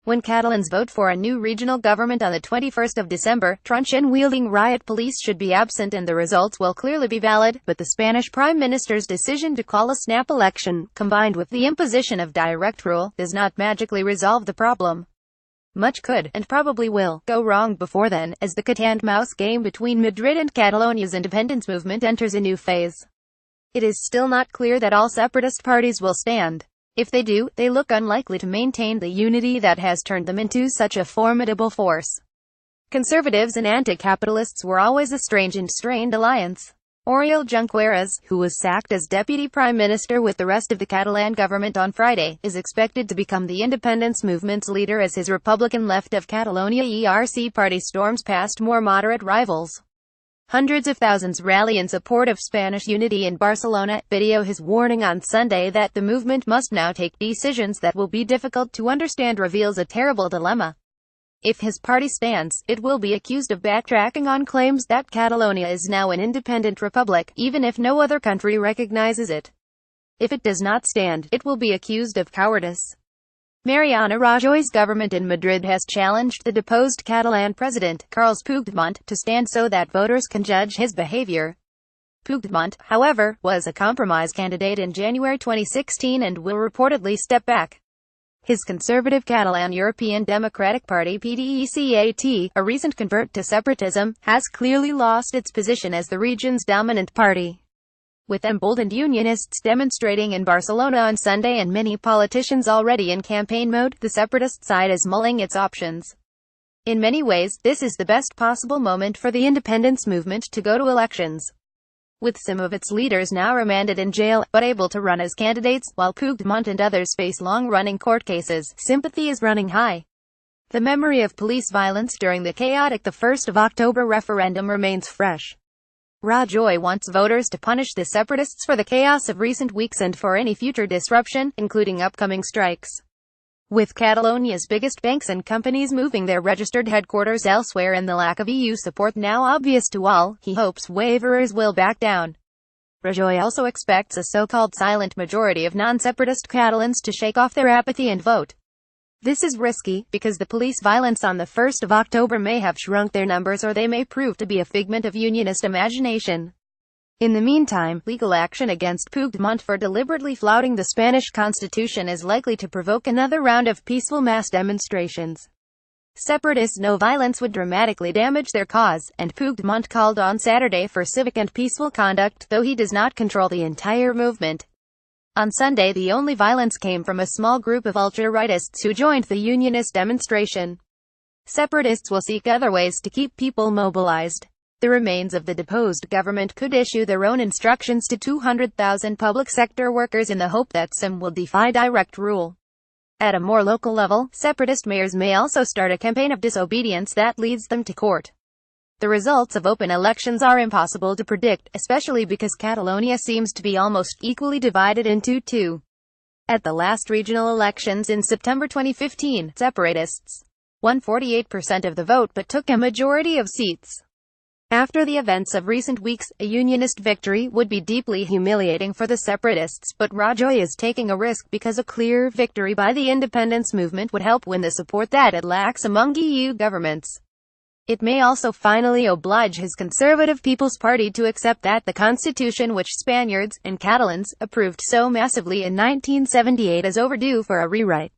When Catalans vote for a new regional government on the 21st of December, truncheon-wielding riot police should be absent and the results will clearly be valid, but the Spanish Prime Minister's decision to call a snap election, combined with the imposition of direct rule, does not magically resolve the problem. Much could, and probably will, go wrong before then, as the cat-and-mouse game between Madrid and Catalonia's independence movement enters a new phase. It is still not clear that all separatist parties will stand. If they do, they look unlikely to maintain the unity that has turned them into such a formidable force. Conservatives and anti-capitalists were always a strange and strained alliance. Oriol Junqueras, who was sacked as deputy prime minister with the rest of the Catalan government on Friday, is expected to become the independence movement's leader as his Republican Left of Catalonia (ERC) party storms past more moderate rivals. Hundreds of thousands rally in support of Spanish unity in Barcelona. Video his warning on Sunday that the movement must now take decisions that will be difficult to understand reveals a terrible dilemma. If his party stands, it will be accused of backtracking on claims that Catalonia is now an independent republic, even if no other country recognizes it. If it does not stand, it will be accused of cowardice. Mariano Rajoy's government in Madrid has challenged the deposed Catalan president, Carles Puigdemont, to stand so that voters can judge his behavior. Puigdemont, however, was a compromise candidate in January 2016 and will reportedly step back. His conservative Catalan European Democratic Party (PDECAT), a recent convert to separatism, has clearly lost its position as the region's dominant party. With emboldened unionists demonstrating in Barcelona on Sunday and many politicians already in campaign mode, the separatist side is mulling its options. In many ways, this is the best possible moment for the independence movement to go to elections. With some of its leaders now remanded in jail, but able to run as candidates, while Puigdemont and others face long-running court cases, sympathy is running high. The memory of police violence during the chaotic 1st of October referendum remains fresh. Rajoy wants voters to punish the separatists for the chaos of recent weeks and for any future disruption, including upcoming strikes. With Catalonia's biggest banks and companies moving their registered headquarters elsewhere and the lack of EU support now obvious to all, he hopes waverers will back down. Rajoy also expects a so-called silent majority of non-separatist Catalans to shake off their apathy and vote. This is risky, because the police violence on the 1st of October may have shrunk their numbers or they may prove to be a figment of unionist imagination. In the meantime, legal action against Puigdemont for deliberately flouting the Spanish constitution is likely to provoke another round of peaceful mass demonstrations. Separatists know violence would dramatically damage their cause, and Puigdemont called on Saturday for civic and peaceful conduct, though he does not control the entire movement. On Sunday, the only violence came from a small group of ultra-rightists who joined the unionist demonstration. Separatists will seek other ways to keep people mobilized. The remains of the deposed government could issue their own instructions to 200,000 public sector workers in the hope that some will defy direct rule. At a more local level, separatist mayors may also start a campaign of disobedience that leads them to court. The results of open elections are impossible to predict, especially because Catalonia seems to be almost equally divided into two. At the last regional elections in September 2015, separatists won 48% of the vote but took a majority of seats. After the events of recent weeks, a unionist victory would be deeply humiliating for the separatists, but Rajoy is taking a risk because a clear victory by the independence movement would help win the support that it lacks among EU governments. It may also finally oblige his Conservative People's Party to accept that the constitution which Spaniards, and Catalans, approved so massively in 1978 is overdue for a rewrite.